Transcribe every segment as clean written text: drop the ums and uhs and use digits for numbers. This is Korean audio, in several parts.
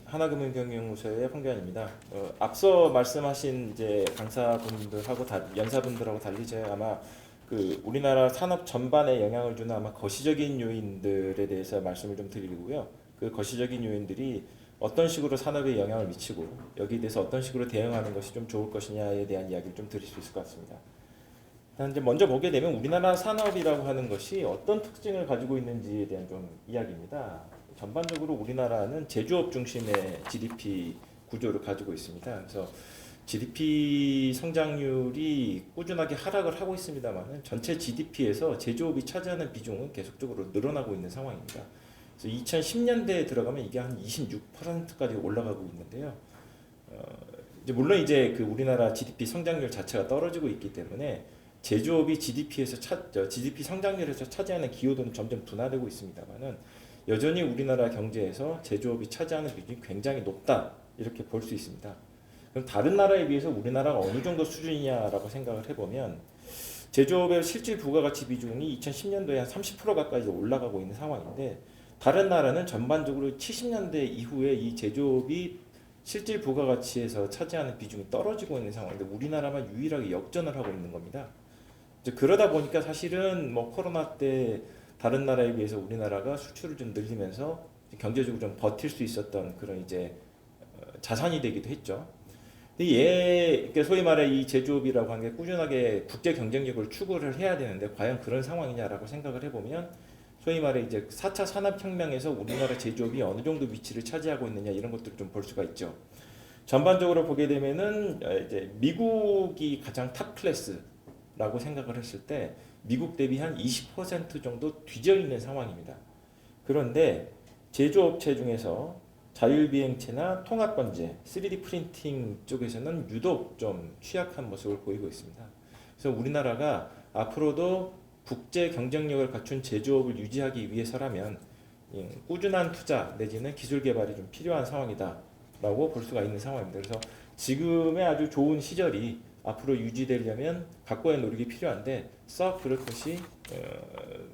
하나금융경영무소의 황교안입니다. 앞서 말씀하신 이제 강사분들하고 연사분들하고 달리 제가 아마 그 우리나라 산업 전반에 영향을 주는 아마 거시적인 요인들에 대해서 말씀을 좀 드리고요. 그 거시적인 요인들이 어떤 식으로 산업에 영향을 미치고 여기에 대해서 어떤 식으로 대응하는 것이 좀 좋을 것이냐에 대한 이야기를 좀 드릴 수 있을 것 같습니다. 일단 이제 먼저 보게 되면 우리나라 산업이라고 하는 것이 어떤 특징을 가지고 있는지에 대한 좀 이야기입니다. 전반적으로 우리나라는 제조업 중심의 GDP 구조를 가지고 있습니다. 그래서 GDP 성장률이 꾸준하게 하락을 하고 있습니다만 전체 GDP에서 제조업이 차지하는 비중은 계속적으로 늘어나고 있는 상황입니다. 그래서 2010년대에 들어가면 이게 한 26%까지 올라가고 있는데요. 이제 물론 이제 그 우리나라 GDP 성장률 자체가 떨어지고 있기 때문에 제조업이 GDP 성장률에서 차지하는 기여도는 점점 둔화되고 있습니다만은 여전히 우리나라 경제에서 제조업이 차지하는 비중이 굉장히 높다 이렇게 볼 수 있습니다. 그럼 다른 나라에 비해서 우리나라가 어느 정도 수준이냐라고 생각을 해보면 제조업의 실질 부가가치 비중이 2010년도에 한 30% 가까이 올라가고 있는 상황인데 다른 나라는 전반적으로 70년대 이후에 이 제조업이 실질 부가가치에서 차지하는 비중이 떨어지고 있는 상황인데 우리나라만 유일하게 역전을 하고 있는 겁니다. 이제 그러다 보니까 사실은 뭐 코로나 때 다른 나라에 비해서 우리나라가 수출을 좀 늘리면서 경제적으로 좀 버틸 수 있었던 그런 이제 자산이 되기도 했죠. 근데 그러니까 소위 말해 이 제조업이라고 하는 게 꾸준하게 국제 경쟁력을 추구를 해야 되는데 과연 그런 상황이냐라고 생각을 해보면 소위 말해 이제 4차 산업혁명에서 우리나라 제조업이 어느 정도 위치를 차지하고 있느냐 이런 것들을 좀 볼 수가 있죠. 전반적으로 보게 되면은 이제 미국이 가장 탑 클래스라고 생각을 했을 때 미국 대비 한 20% 정도 뒤져 있는 상황입니다. 그런데 제조업체 중에서 자율비행체나 통합번제, 3D 프린팅 쪽에서는 유독 좀 취약한 모습을 보이고 있습니다. 그래서 우리나라가 앞으로도 국제 경쟁력을 갖춘 제조업을 유지하기 위해서라면 꾸준한 투자 내지는 기술 개발이 좀 필요한 상황이다라고 볼 수가 있는 상황입니다. 그래서 지금의 아주 좋은 시절이 앞으로 유지되려면 각고의 노력이 필요한데 썩 그렇듯이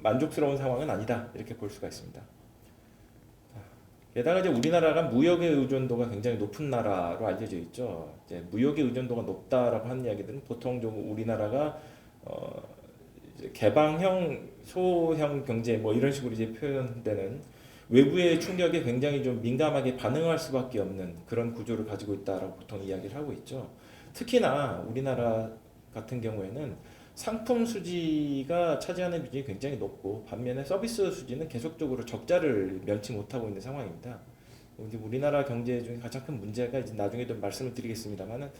만족스러운 상황은 아니다 이렇게 볼 수가 있습니다. 게다가 이제 우리나라가 무역의 의존도가 굉장히 높은 나라로 알려져 있죠. 이제 무역의 의존도가 높다라고 하는 이야기들은 보통 좀 우리나라가 이제 개방형 소형 경제 뭐 이런 식으로 이제 표현되는 외부의 충격에 굉장히 좀 민감하게 반응할 수밖에 없는 그런 구조를 가지고 있다라고 보통 이야기를 하고 있죠. 특히나 우리나라 같은 경우에는 상품 수지가 차지하는 비중이 굉장히 높고 반면에 서비스 수지는 계속적으로 적자를 면치 못하고 있는 상황입니다. 우리나라 경제 중에 가장 큰 문제가 이제 나중에도 말씀을 드리겠습니다만은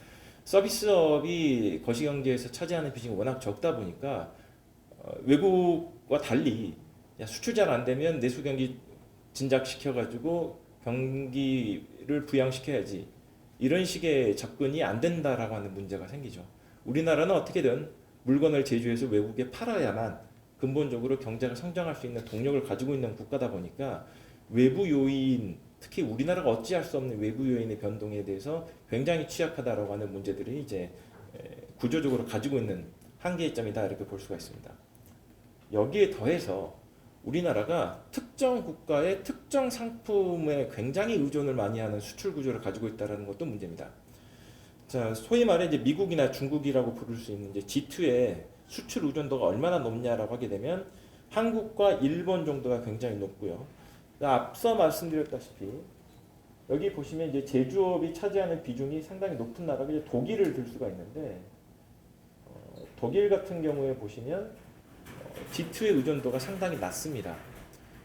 서비스업이 거시경제에서 차지하는 비중이 워낙 적다 보니까 외국과 달리 야, 수출 잘 안 되면 내수 경기 진작시켜가지고 경기를 부양시켜야지 이런 식의 접근이 안 된다라고 하는 문제가 생기죠. 우리나라는 어떻게든 물건을 제조해서 외국에 팔아야만 근본적으로 경제가 성장할 수 있는 동력을 가지고 있는 국가다 보니까 외부 요인, 특히 우리나라가 어찌할 수 없는 외부 요인의 변동에 대해서 굉장히 취약하다라고 하는 문제들이 이제 구조적으로 가지고 있는 한계의 점이다 이렇게 볼 수가 있습니다. 여기에 더해서 우리나라가 특정 국가의 특정 상품에 굉장히 의존을 많이 하는 수출 구조를 가지고 있다는 것도 문제입니다. 자, 소위 말해 이제 미국이나 중국이라고 부를 수 있는 이제 G2의 수출 의존도가 얼마나 높냐라고 하게 되면 한국과 일본 정도가 굉장히 높고요. 앞서 말씀드렸다시피 여기 보시면 이제 제조업이 차지하는 비중이 상당히 높은 나라가 이제 독일을 들 수가 있는데 독일 같은 경우에 보시면 G2의 의존도가 상당히 낮습니다.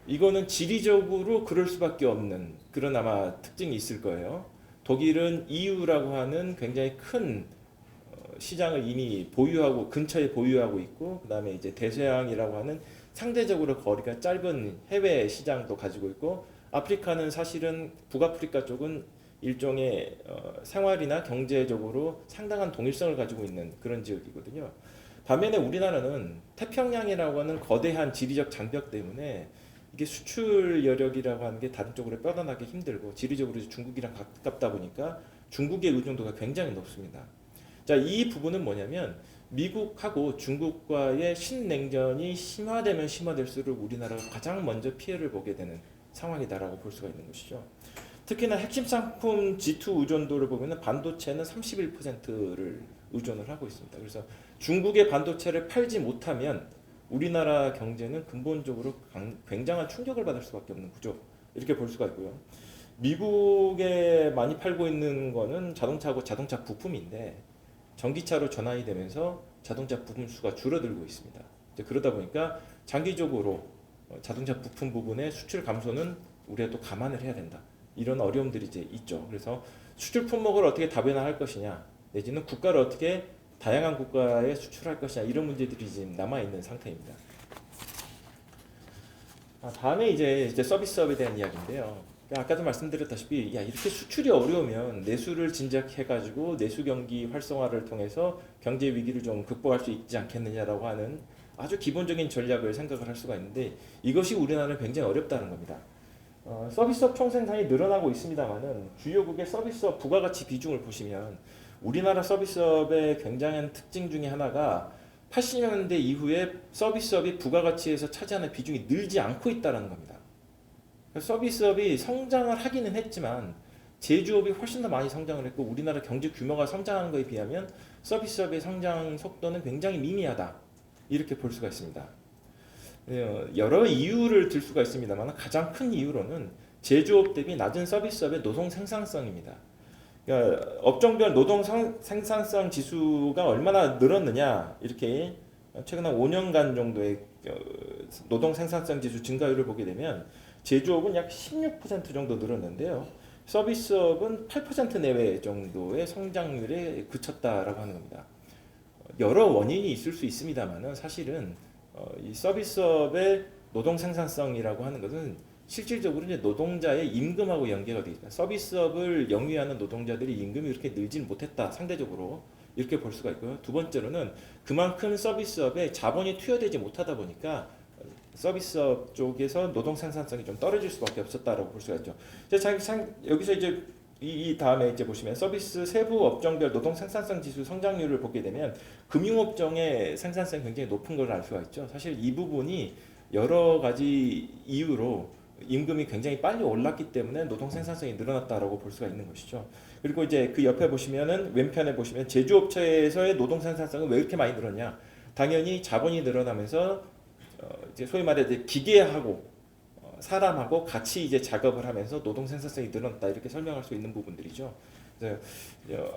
이거는 지리적으로 그럴 수밖에 없는 그런 아마 특징이 있을 거예요. 독일은 EU라고 하는 굉장히 큰 시장을 이미 보유하고 근처에 보유하고 있고 그다음에 이제 대서양이라고 하는 상대적으로 거리가 짧은 해외 시장도 가지고 있고 아프리카는 사실은 북아프리카 쪽은 일종의 생활이나 경제적으로 상당한 동일성을 가지고 있는 그런 지역이거든요. 반면에 우리나라는 태평양이라고 하는 거대한 지리적 장벽 때문에 이게 수출 여력이라고 하는 게 다른 쪽으로 뻗어나기 힘들고 지리적으로 중국이랑 가깝다 보니까 중국의 의존도가 굉장히 높습니다. 자, 이 부분은 뭐냐면 미국하고 중국과의 신냉전이 심화되면 심화될수록 우리나라가 가장 먼저 피해를 보게 되는 상황이다라고 볼 수가 있는 것이죠. 특히나 핵심 상품 G2 의존도를 보면은 반도체는 31%를 의존을 하고 있습니다. 그래서 중국의 반도체를 팔지 못하면 우리나라 경제는 근본적으로 굉장한 충격을 받을 수밖에 없는 구조, 이렇게 볼 수가 있고요. 미국에 많이 팔고 있는 거는 자동차하고 자동차 부품인데 전기차로 전환이 되면서 자동차 부품 수가 줄어들고 있습니다. 이제 그러다 보니까 장기적으로 자동차 부품 부분의 수출 감소는 우리가 또 감안을 해야 된다. 이런 어려움들이 이제 있죠. 그래서 수출 품목을 어떻게 다변화할 것이냐, 내지는 국가를 어떻게 다양한 국가에 수출할 것이냐, 이런 문제들이 지금 남아 있는 상태입니다. 다음에 이제 서비스업에 대한 이야기인데요. 아까도 말씀드렸다시피 이렇게 수출이 어려우면 내수를 진작해가지고 내수 경기 활성화를 통해서 경제 위기를 좀 극복할 수 있지 않겠느냐라고 하는 아주 기본적인 전략을 생각을 할 수가 있는데, 이것이 우리나라는 굉장히 어렵다는 겁니다. 서비스업 총생산이 늘어나고 있습니다만은 주요국의 서비스업 부가가치 비중을 보시면 우리나라 서비스업의 굉장한 특징 중에 하나가 80년대 이후에 서비스업이 부가가치에서 차지하는 비중이 늘지 않고 있다는 겁니다. 서비스업이 성장을 하기는 했지만 제조업이 훨씬 더 많이 성장을 했고, 우리나라 경제 규모가 성장하는 것에 비하면 서비스업의 성장 속도는 굉장히 미미하다, 이렇게 볼 수가 있습니다. 여러 이유를 들 수가 있습니다만 가장 큰 이유로는 제조업 대비 낮은 서비스업의 노동 생산성입니다. 그러니까 업종별 노동 생산성 지수가 얼마나 늘었느냐, 이렇게 최근 한 5년간 정도의 노동 생산성 지수 증가율을 보게 되면 제조업은 약 16% 정도 늘었는데요. 서비스업은 8% 내외 정도의 성장률에 그쳤다라고 하는 겁니다. 여러 원인이 있을 수 있습니다만은 사실은 이 서비스업의 노동 생산성이라고 하는 것은 실질적으로 이제 노동자의 임금하고 연계가 되어 있다. 서비스업을 영위하는 노동자들이 임금이 이렇게 늘지는 못했다, 상대적으로, 이렇게 볼 수가 있고요. 두 번째로는 그만큼 서비스업에 자본이 투여되지 못하다 보니까 서비스업 쪽에서 노동 생산성이 좀 떨어질 수밖에 없었다라고 볼 수가 있죠. 여기서 이제 이 다음에 이제 보시면 서비스 세부 업종별 노동 생산성 지수 성장률을 보게 되면 금융업종의 생산성이 굉장히 높은 걸 알 수가 있죠. 사실 이 부분이 여러 가지 이유로 임금이 굉장히 빨리 올랐기 때문에 노동 생산성이 늘어났다라고 볼 수가 있는 것이죠. 그리고 이제 그 옆에 보시면은 왼편에 보시면 제조업체에서의 노동 생산성은 왜 이렇게 많이 늘었냐? 당연히 자본이 늘어나면서 이제 소위 말해 기계하고 사람하고 같이 이제 작업을 하면서 노동 생산성이 늘어났다, 이렇게 설명할 수 있는 부분들이죠.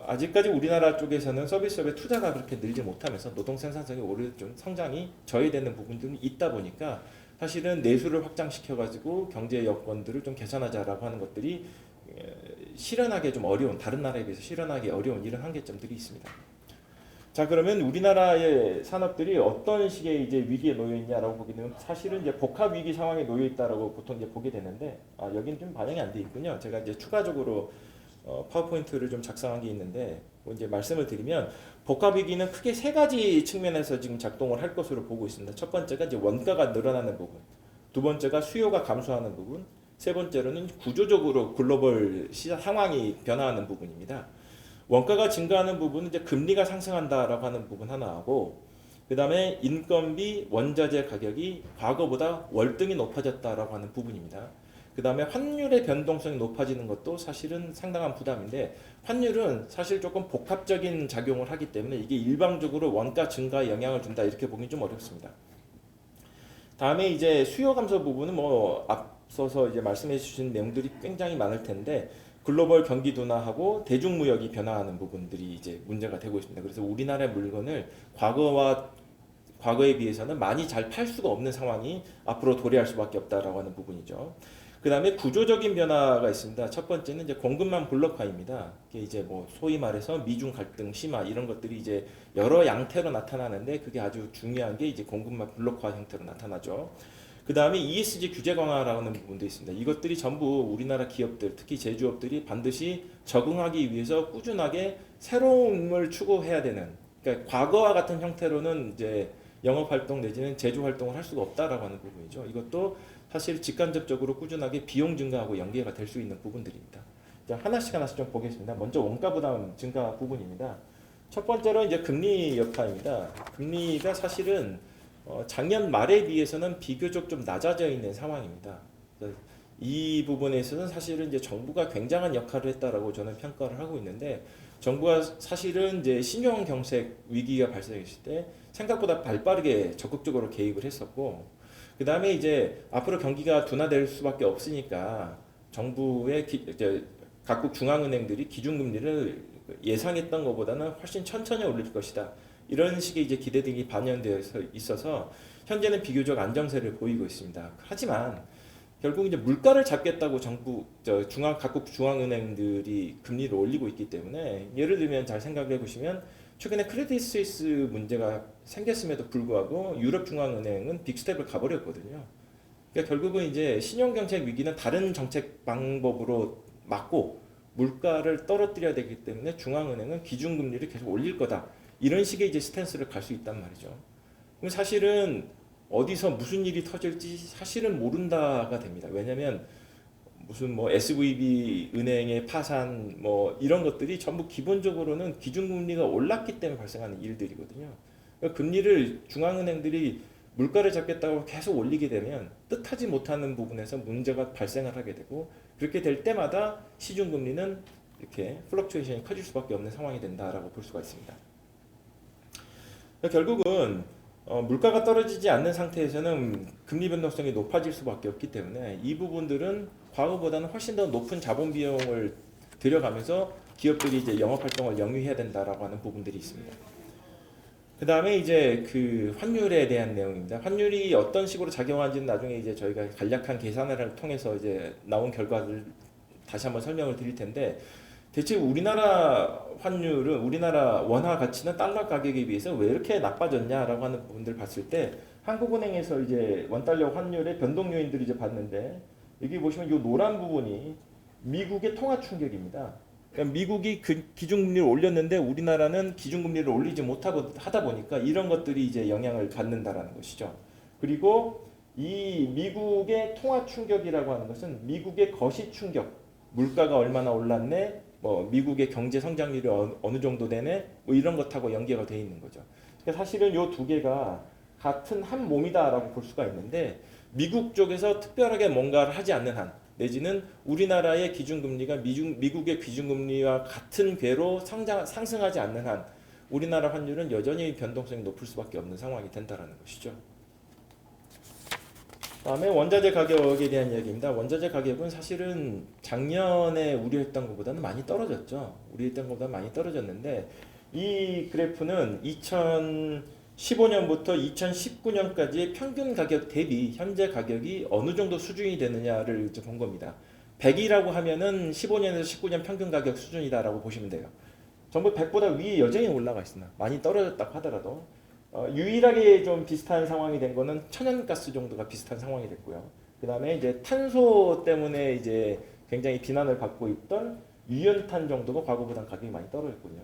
아직까지 우리나라 쪽에서는 서비스업의 투자가 그렇게 늘지 못하면서 노동 생산성이 오히려 좀 성장이 저해되는 부분들이 있다 보니까 사실은 내수를 확장시켜가지고 경제 여건들을 좀 개선하자라고 하는 것들이 실현하기 좀 어려운, 다른 나라에 비해서 실현하기 어려운 이런 한계점들이 있습니다. 자, 그러면 우리나라의 산업들이 어떤 식의 이제 위기에 놓여 있냐라고 보게 되면 사실은 이제 복합 위기 상황에 놓여 있다라고 보통 이제 보게 되는데, 여기는 좀 반영이 안 돼 있군요. 제가 이제 추가적으로 파워포인트를 좀 작성한 게 있는데, 이제 말씀을 드리면 복합 위기는 크게 세 가지 측면에서 지금 작동을 할 것으로 보고 있습니다. 첫 번째가 이제 원가가 늘어나는 부분, 두 번째가 수요가 감소하는 부분, 세 번째로는 구조적으로 글로벌 시장 상황이 변화하는 부분입니다. 원가가 증가하는 부분은 이제 금리가 상승한다라고 하는 부분 하나하고, 그 다음에 인건비, 원자재 가격이 과거보다 월등히 높아졌다라고 하는 부분입니다. 그 다음에 환율의 변동성이 높아지는 것도 사실은 상당한 부담인데, 환율은 사실 조금 복합적인 작용을 하기 때문에 이게 일방적으로 원가 증가에 영향을 준다, 이렇게 보기 좀 어렵습니다. 다음에 이제 수요 감소 부분은 뭐 앞서서 이제 말씀해 주신 내용들이 굉장히 많을 텐데, 글로벌 경기 둔화하고 대중무역이 변화하는 부분들이 이제 문제가 되고 있습니다. 그래서 우리나라의 물건을 과거에 비해서는 많이 잘 팔 수가 없는 상황이 앞으로 도래할 수밖에 없다라고 하는 부분이죠. 그 다음에 구조적인 변화가 있습니다. 첫 번째는 이제 공급망 블록화입니다. 이게 이제 뭐 소위 말해서 미중 갈등 심화, 이런 것들이 이제 여러 양태로 나타나는데, 그게 아주 중요한 게 이제 공급망 블록화 형태로 나타나죠. 그 다음에 ESG 규제 강화라는 부분도 있습니다. 이것들이 전부 우리나라 기업들, 특히 제조업들이 반드시 적응하기 위해서 꾸준하게 새로움을 추구해야 되는, 그러니까 과거와 같은 형태로는 이제 영업활동 내지는 제조활동을 할 수가 없다라고 하는 부분이죠. 이것도 사실 직간접적으로 꾸준하게 비용 증가하고 연계가 될 수 있는 부분들입니다. 하나씩 좀 보겠습니다. 먼저 원가 부담 증가 부분입니다. 첫 번째로 이제 금리 여파입니다. 금리가 사실은 작년 말에 비해서는 비교적 좀 낮아져 있는 상황입니다. 이 부분에 있어서는 사실은 이제 정부가 굉장한 역할을 했다라고 저는 평가를 하고 있는데, 정부가 사실은 이제 신용 경색 위기가 발생했을 때 생각보다 발빠르게 적극적으로 개입을 했었고, 그 다음에 이제 앞으로 경기가 둔화될 수밖에 없으니까 정부의 이제 각국 중앙은행들이 기준금리를 예상했던 것보다는 훨씬 천천히 올릴 것이다, 이런 식의 이제 기대들이 반영되어 있어서 현재는 비교적 안정세를 보이고 있습니다. 하지만 결국 이제 물가를 잡겠다고 각국 중앙은행들이 금리를 올리고 있기 때문에, 예를 들면 잘 생각해 보시면 최근에 크레딧 스위스 문제가 생겼음에도 불구하고 유럽 중앙은행은 빅스텝을 가버렸거든요. 그러니까 결국은 이제 신용경색 위기는 다른 정책 방법으로 막고 물가를 떨어뜨려야 되기 때문에 중앙은행은 기준금리를 계속 올릴 거다, 이런 식의 이제 스탠스를 갈 수 있단 말이죠. 그럼 사실은 어디서 무슨 일이 터질지 사실은 모른다가 됩니다. 왜냐하면 무슨 뭐 SVB 은행의 파산 뭐 이런 것들이 전부 기본적으로는 기준금리가 올랐기 때문에 발생하는 일들이거든요. 그러니까 금리를 중앙은행들이 물가를 잡겠다고 계속 올리게 되면 뜻하지 못하는 부분에서 문제가 발생을 하게 되고, 그렇게 될 때마다 시중금리는 이렇게 플럭추에이션이 커질 수밖에 없는 상황이 된다라고 볼 수가 있습니다. 그러니까 결국은 물가가 떨어지지 않는 상태에서는 금리 변동성이 높아질 수밖에 없기 때문에 이 부분들은 과거보다는 훨씬 더 높은 자본 비용을 들여가면서 기업들이 이제 영업 활동을 영위해야 된다라고 하는 부분들이 있습니다. 그 다음에 이제 그 환율에 대한 내용입니다. 환율이 어떤 식으로 작용하는지는 나중에 이제 저희가 간략한 계산을 통해서 이제 나온 결과를 다시 한번 설명을 드릴 텐데, 대체 우리나라 환율은, 우리나라 원화 가치는 달러 가격에 비해서 왜 이렇게 나빠졌냐라고 하는 부분들을 봤을 때, 한국은행에서 이제 원달러 환율의 변동 요인들을 이제 봤는데, 여기 보시면 이 노란 부분이 미국의 통화 충격입니다. 그러니까 미국이 그 기준금리를 올렸는데 우리나라는 기준금리를 올리지 못하다 보니까 이런 것들이 이제 영향을 받는다라는 것이죠. 그리고 이 미국의 통화 충격이라고 하는 것은 미국의 거시 충격, 물가가 얼마나 올랐네, 뭐 미국의 경제 성장률이 어느 정도 되네, 뭐 이런 것하고 연계가 돼 있는 거죠. 그러니까 사실은 이 두 개가 같은 한 몸이다라고 볼 수가 있는데, 미국 쪽에서 특별하게 뭔가를 하지 않는 한, 내지는 우리나라의 기준금리가 미국의 기준금리와 같은 궤로 상승하지 않는 한, 우리나라 환율은 여전히 변동성이 높을 수밖에 없는 상황이 된다는 것이죠. 다음에 원자재 가격에 대한 이야기입니다. 원자재 가격은 사실은 작년에 우려했던 것보다는 많이 떨어졌죠. 우려했던 것보다 많이 떨어졌는데, 이 그래프는 2015년부터 2019년까지의 평균 가격 대비 현재 가격이 어느 정도 수준이 되느냐를 이제 본 겁니다. 100이라고 하면은 15년에서 19년 평균 가격 수준이다라고 보시면 돼요. 전부 100보다 위에 여전히 올라가 있습니다. 많이 떨어졌다고 하더라도. 유일하게 좀 비슷한 상황이 된 거는 천연가스 정도가 비슷한 상황이 됐고요. 그 다음에 이제 탄소 때문에 이제 굉장히 비난을 받고 있던 유연탄 정도가 과거보다 가격이 많이 떨어졌거든요.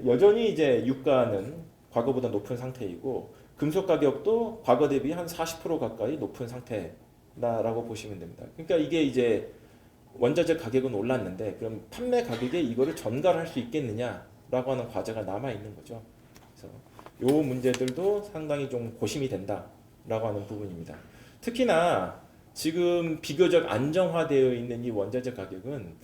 여전히 이제 유가는 과거보다 높은 상태이고, 금속 가격도 과거 대비 한 40% 가까이 높은 상태다라고 보시면 됩니다. 그러니까 이게 이제 원자재 가격은 올랐는데, 그럼 판매 가격에 이거를 전가할 수 있겠느냐라고 하는 과제가 남아 있는 거죠. 그래서 요 문제들도 상당히 좀 고심이 된다라고 하는 부분입니다. 특히나 지금 비교적 안정화되어 있는 이 원자재 가격은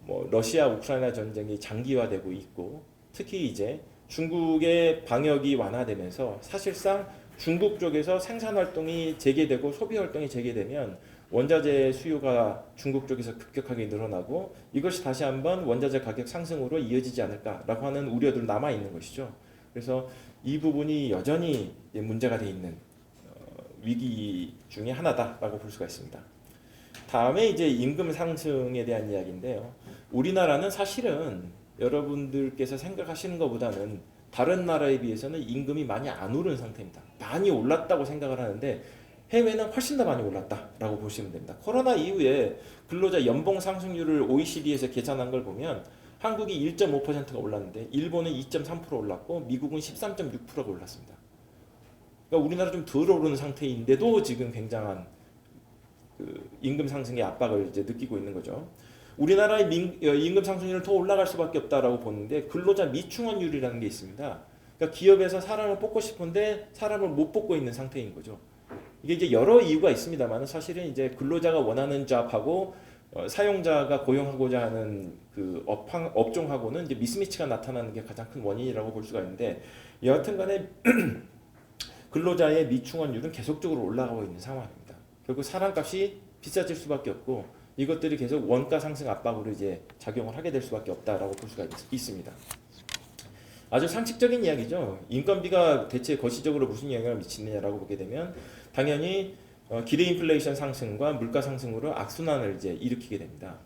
뭐 러시아 우크라이나 전쟁이 장기화되고 있고, 특히 이제 중국의 방역이 완화되면서 사실상 중국 쪽에서 생산 활동이 재개되고 소비 활동이 재개되면 원자재 수요가 중국 쪽에서 급격하게 늘어나고, 이것이 다시 한번 원자재 가격 상승으로 이어지지 않을까라고 하는 우려들 남아 있는 것이죠. 그래서 이 부분이 여전히 문제가 돼 있는 위기 중에 하나다라고 볼 수가 있습니다. 다음에 이제 임금 상승에 대한 이야기인데요. 우리나라는 사실은 여러분들께서 생각하시는 것보다는 다른 나라에 비해서는 임금이 많이 안 오른 상태입니다. 많이 올랐다고 생각을 하는데 해외는 훨씬 더 많이 올랐다라고 보시면 됩니다. 코로나 이후에 근로자 연봉 상승률을 OECD에서 계산한 걸 보면 한국이 1.5%가 올랐는데 일본은 2.3% 올랐고 미국은 13.6%가 올랐습니다. 그러니까 우리나라 좀 덜 오르는 상태인데도 지금 굉장한 그 임금 상승의 압박을 이제 느끼고 있는 거죠. 우리나라의 임금 상승률은 더 올라갈 수밖에 없다라고 보는데, 근로자 미충원율이라는 게 있습니다. 그러니까 기업에서 사람을 뽑고 싶은데 사람을 못 뽑고 있는 상태인 거죠. 이게 이제 여러 이유가 있습니다만 사실은 이제 근로자가 원하는 잡하고 사용자가 고용하고자 하는 그 업종하고는 이제 미스매치가 나타나는 게 가장 큰 원인이라고 볼 수가 있는데 여하튼간에 근로자의 미충원율은 계속적으로 올라가고 있는 상황입니다. 결국 사람값이 비싸질 수밖에 없고 이것들이 계속 원가 상승 압박으로 이제 작용을 하게 될 수밖에 없다라고 볼 수가 있습니다. 아주 상식적인 이야기죠. 인건비가 대체 거시적으로 무슨 영향을 미치느냐라고 보게 되면 당연히 기대 인플레이션 상승과 물가 상승으로 악순환을 이제 일으키게 됩니다.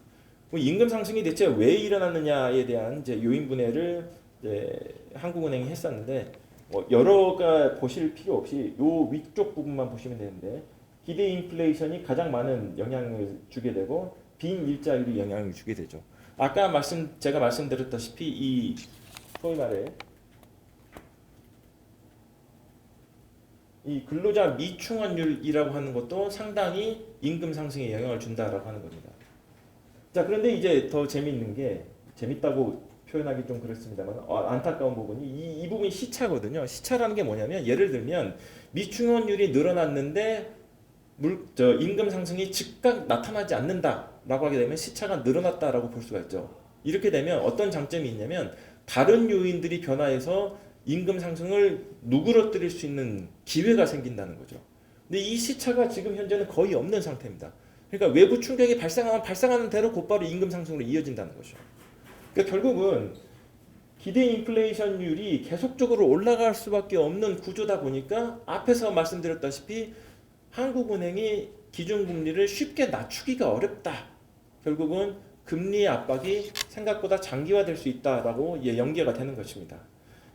임금 상승이 대체 왜 일어났느냐에 대한 이제 요인 분해를 이제 한국은행이 했었는데 여러가 보실 필요 없이 요 위쪽 부분만 보시면 되는데 기대 인플레이션이 가장 많은 영향을 주게 되고 빈 일자리로 영향을 주게 되죠. 아까 제가 말씀드렸다시피 이 소위 말해 이 근로자 미충원율이라고 하는 것도 상당히 임금 상승에 영향을 준다라고 하는 겁니다. 자, 그런데 이제 더 재밌는 게 재밌다고 표현하기 좀 그렇습니다만 안타까운 부분이 이 부분이 시차거든요. 시차라는 게 뭐냐면 예를 들면 미충원율이 늘어났는데 임금 상승이 즉각 나타나지 않는다라고 하게 되면 시차가 늘어났다라고 볼 수가 있죠. 이렇게 되면 어떤 장점이 있냐면 다른 요인들이 변화해서 임금 상승을 누그러뜨릴 수 있는 기회가 생긴다는 거죠. 근데 이 시차가 지금 현재는 거의 없는 상태입니다. 그러니까 외부 충격이 발생하면 발생하는 대로 곧바로 임금 상승으로 이어진다는 거죠. 그러니까 결국은 기대 인플레이션율이 계속적으로 올라갈 수밖에 없는 구조다 보니까 앞에서 말씀드렸다시피 한국은행이 기준금리를 쉽게 낮추기가 어렵다. 결국은 금리 압박이 생각보다 장기화될 수 있다라고 연계가 되는 것입니다.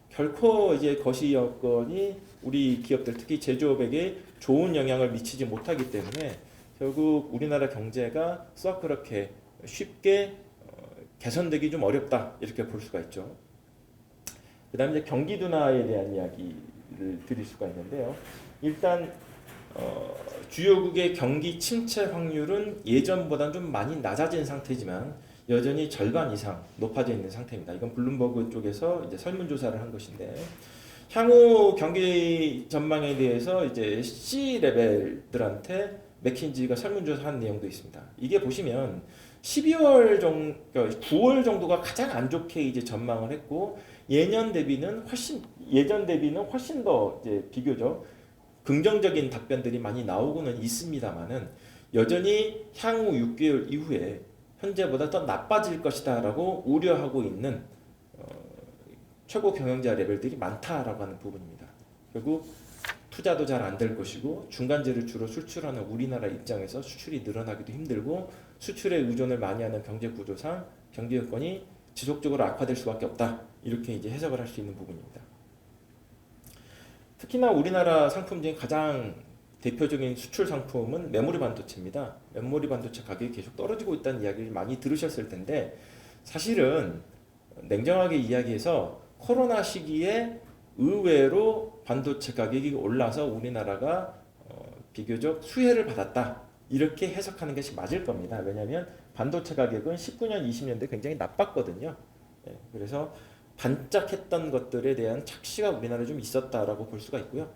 결코 이제 거시 여건이 우리 기업들 특히 제조업에게 좋은 영향을 미치지 못하기 때문에 결국 우리나라 경제가 썩 그렇게 쉽게 개선되기 좀 어렵다 이렇게 볼 수가 있죠. 그다음에 이제 경기 둔화에 대한 이야기를 드릴 수가 있는데요. 일단 주요국의 경기 침체 확률은 예전보다는 좀 많이 낮아진 상태지만 여전히 절반 이상 높아져 있는 상태입니다. 이건 블룸버그 쪽에서 이제 설문조사를 한 것인데 향후 경기 전망에 대해서 이제 C 레벨들한테 맥킨지가 설문조사한 내용도 있습니다. 이게 보시면 12월 정도, 9월 정도가 가장 안 좋게 이제 전망을 했고 예전 대비는 훨씬 더 이제 비교적 긍정적인 답변들이 많이 나오고는 있습니다만은 여전히 향후 6개월 이후에 현재보다 더 나빠질 것이다라고 우려하고 있는 최고 경영자 레벨들이 많다라고 하는 부분입니다. 결국 투자도 잘 안 될 것이고 중간재를 주로 수출하는 우리나라 입장에서 수출이 늘어나기도 힘들고 수출에 의존을 많이 하는 경제 구조상 경제 여건이 지속적으로 악화될 수밖에 없다. 이렇게 이제 해석을 할 수 있는 부분입니다. 특히나 우리나라 상품 중에 가장 대표적인 수출 상품은 메모리 반도체입니다. 메모리 반도체 가격이 계속 떨어지고 있다는 이야기를 많이 들으셨을 텐데 사실은 냉정하게 이야기해서 코로나 시기에 의외로 반도체 가격이 올라서 우리나라가 비교적 수혜를 받았다. 이렇게 해석하는 것이 맞을 겁니다. 왜냐하면 반도체 가격은 19년, 20년대 굉장히 나빴거든요. 그래서 반짝했던 것들에 대한 착시가 우리나라에 좀 있었다라고 볼 수가 있고요.